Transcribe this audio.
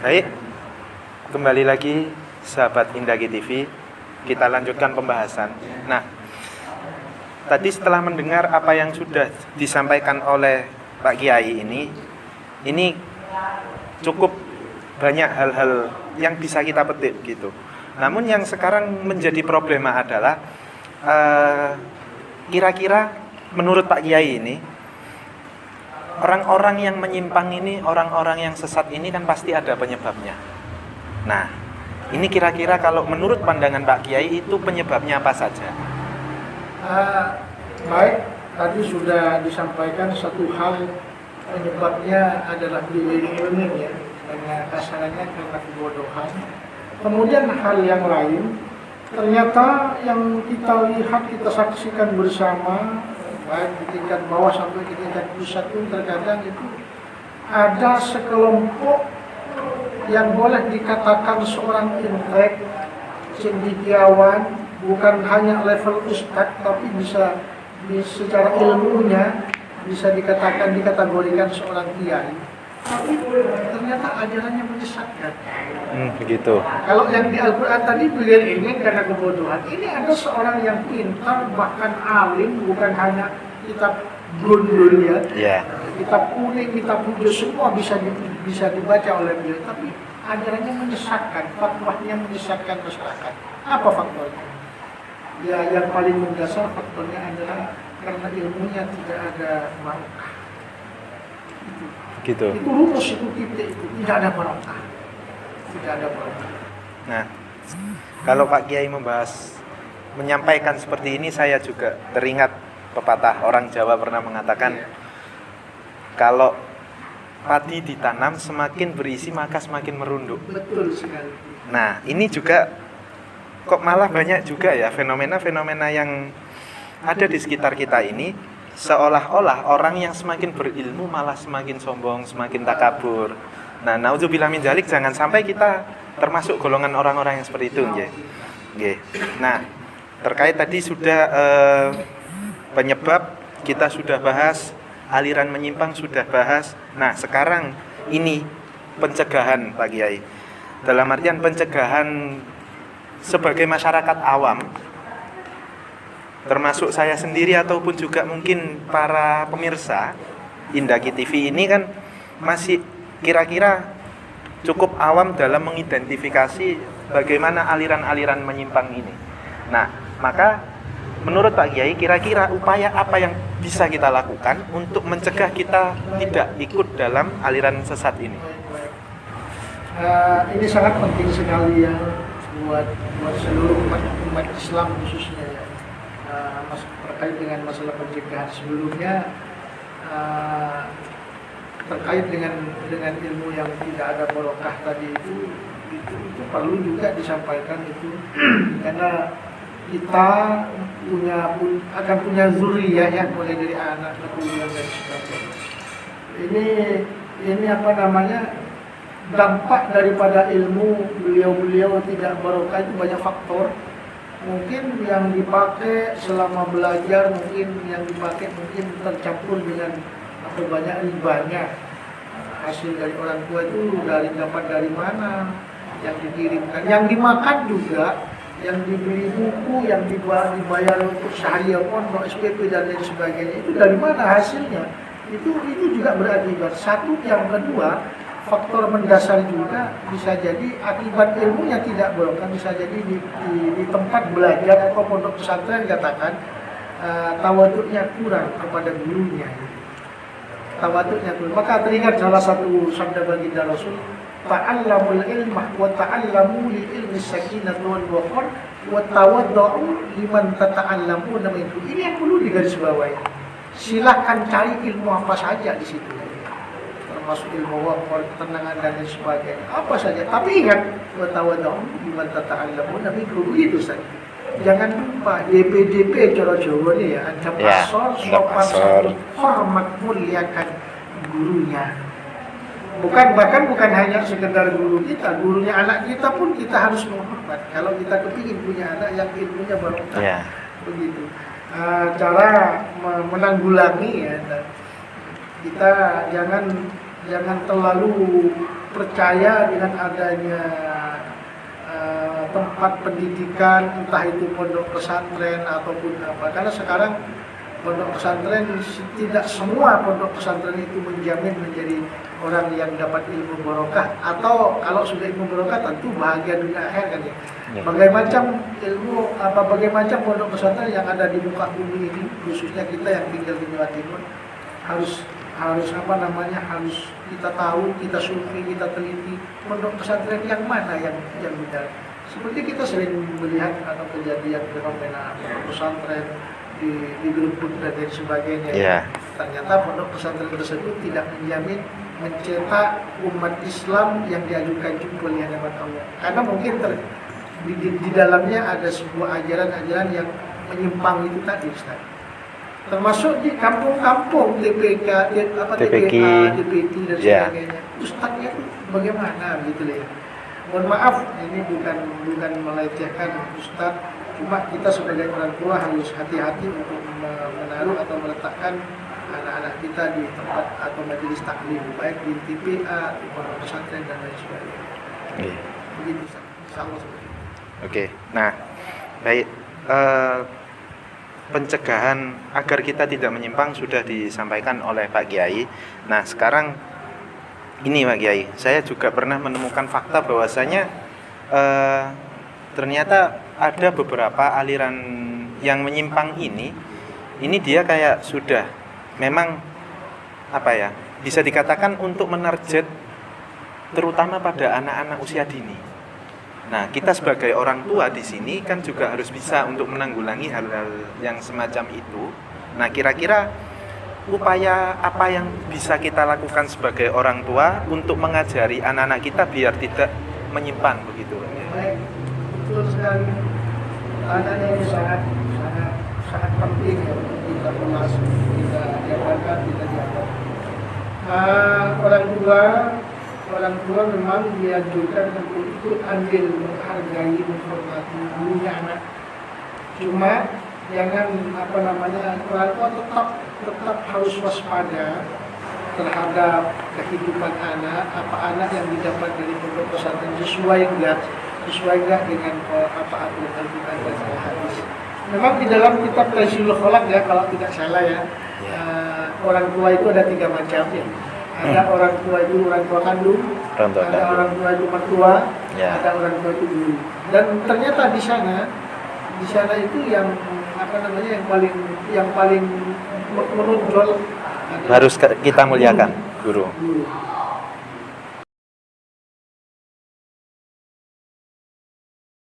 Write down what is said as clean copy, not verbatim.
Baik, kembali lagi sahabat Indaki TV. Kita lanjutkan pembahasan. Nah, tadi setelah mendengar apa yang sudah disampaikan oleh Pak Kiai ini cukup banyak hal-hal yang bisa kita petik gitu. Namun yang sekarang menjadi problema adalah kira-kira menurut Pak Kiai ini, orang-orang yang menyimpang ini, orang-orang yang sesat ini kan pasti ada penyebabnya. Nah, ini kira-kira kalau menurut pandangan Pak Kiai itu penyebabnya apa saja? Baik, tadi sudah disampaikan satu hal penyebabnya adalah diri ya, karena kasarannya karena kebodohan. Kemudian hal yang lain, ternyata yang kita lihat, kita saksikan bersama, baik di tingkat bawah sampai ke tingkat pusat pun terkadang itu ada sekelompok yang boleh dikatakan seorang intelek, cendekiawan, bukan hanya level ustadz, tapi bisa secara ilmunya bisa dikategorikan seorang kiai. Tapi ternyata ajarannya menyesatkan. Begitu. Kalau yang di Al-Quran tadi beliau ini karena kebodohan. Ini ada seorang yang pintar, bahkan alim, bukan hanya kitab gundul ya. Yeah. Kitab kuning, kitab hijau semua bisa dibaca oleh beliau. Tapi ajarannya menyesatkan, fatwanya menyesatkan masyarakat. Apa faktornya? Ya, yang paling mendasar faktornya adalah karena ilmunya tidak ada barokah. Gitu. Itu rumus, itu titik, itu tidak ada barokah. Tidak ada barokah. Nah, kalau Pak Kiai menyampaikan seperti ini, saya juga teringat pepatah orang Jawa pernah mengatakan, kalau padi ditanam semakin berisi maka semakin merunduk. Betul sekali. Nah, ini juga kok malah banyak juga ya fenomena-fenomena yang ada di sekitar kita ini, seolah-olah orang yang semakin berilmu malah semakin sombong, semakin takabur. Nah, naudzubillah min dzalik, jangan sampai kita termasuk golongan orang-orang yang seperti itu, nggih. Nggih. Nah, terkait tadi sudah penyebab kita sudah bahas, aliran menyimpang sudah bahas. Nah, sekarang ini pencegahan Pak Kiai. Dalam artian pencegahan sebagai masyarakat awam, termasuk saya sendiri ataupun juga mungkin para pemirsa Indaki TV ini kan masih kira-kira cukup awam dalam mengidentifikasi bagaimana aliran-aliran menyimpang ini. Nah, maka menurut Pak Kiai kira-kira upaya apa yang bisa kita lakukan untuk mencegah kita tidak ikut dalam aliran sesat ini? Ini sangat penting sekali ya buat seluruh umat Islam khususnya ya. Terkait dengan masalah pencegahan sebelumnya, terkait dengan ilmu yang tidak ada barokah tadi itu perlu juga disampaikan itu karena kita akan punya zuriyah ya, mulai dari anak keturunan dan sebagainya. Ini apa namanya, dampak daripada ilmu beliau tidak barokah itu banyak faktor. Mungkin yang dipakai selama belajar, mungkin tercampur dengan banyak ribanya. Hasil dari orang tua itu dapat dari mana, yang dikirimkan, yang dimakan juga, yang dibeli buku, yang dibayar untuk seharian pondok, SPP dan lain sebagainya, itu dari mana hasilnya? Itu juga berakibat. Satu, yang kedua, faktor mendasar juga bisa jadi akibat ilmunya tidak barokah, bisa jadi di tempat belajar atau pondok pesantren katakan tawaduknya kurang kepada gurunya. Tawaduknya kurang. Maka teringat salah satu sabda baginda Rasul, ta'allamul ilmah wa ta'allamu li ilmi sakinah wal waqar wa tawaddu liman tata'allamuna minhu. Ini yang perlu digarisbawahi. Silakan cari ilmu apa saja di situ. Termasuk ilmu waqar, ketenangan dan lain sebagainya, apa saja. Tapi ingat, wa tawaddu liman tata'allamuna minhu, begitu saja. Jangan lupa DP cara Jawa nih ya, ada pasor, sopan santun, hormat, muliakan gurunya. Bukan hanya sekedar guru kita, gurunya anak kita pun kita harus menghormat. Kalau kita kepingin punya anak yang ilmunya barokah, begitu. Cara menanggulangi ya, kita jangan terlalu percaya dengan adanya tempat pendidikan, entah itu pondok pesantren ataupun apa. Karena sekarang pondok pesantren, tidak semua pondok pesantren itu menjamin menjadi orang yang dapat ilmu barokah, atau kalau sudah ilmu barokah tentu bahagia dunia akhir kan ya. Bagai macam pondok pesantren yang ada di muka bumi ini, khususnya kita yang tinggal di Jawa Timur, harus harus kita tahu, kita survei, kita teliti pondok pesantren yang mana yang benar. Seperti kita sering melihat atau kejadian fenomena pondok pesantren di grup dan lain sebagainya. Yeah. Ternyata pondok pesantren tersebut tidak menjamin mencetak umat Islam yang diajukan jempol di hadapan Allah. Karena mungkin di dalamnya ada sebuah ajaran-ajaran yang menyimpang itu tadi, Ustaz. Termasuk di kampung-kampung TPK, TPA, TPT dan sebagainya. Ustaznya itu bagaimana gitu ya. Mohon maaf, ini bukan melecehkan Ustaz, cuma kita sebagai orang tua harus hati-hati untuk menaruh atau meletakkan anak-anak kita di tempat atau majelis taklim, baik di TPA, di pondok pesantren dan lain sebagainya. Begitu, insyaallah seperti itu. Oke, nah baik, pencegahan agar kita tidak menyimpang sudah disampaikan oleh Pak Kiai. Nah sekarang ini Pak Kiai, saya juga pernah menemukan fakta bahwasanya ternyata ada beberapa aliran yang menyimpang ini dia kayak sudah memang bisa dikatakan untuk menarget terutama pada anak-anak usia dini. Nah, kita sebagai orang tua di sini kan juga harus bisa untuk menanggulangi hal-hal yang semacam itu. Nah, kira-kira upaya apa yang bisa kita lakukan sebagai orang tua untuk mengajari anak-anak kita biar tidak menyimpang begitu? Baik, betul sekali. Adanya ini sangat penting ya untuk kita masuk, kita dapatkan, kita diajar. Orang tua memang dianjurkan untuk ikut andil menghargai, menghormati gurunya anak. Cuma jangan orang tua tetap harus waspada terhadap kehidupan anak, anak yang didapat dari pondok pesantren sesuai enggak dengan aturan Al-Quran dan hadis. Memang di dalam kitab Tazkiyahul Khalaq ya, kalau tidak salah ya, orang tua itu ada 3 macam ya. Ada orang tua itu orang tua kandung, ada orang tua itu mertua, ada orang tua itu guru. Dan ternyata di sana itu yang paling menonjol harus kita muliakan guru.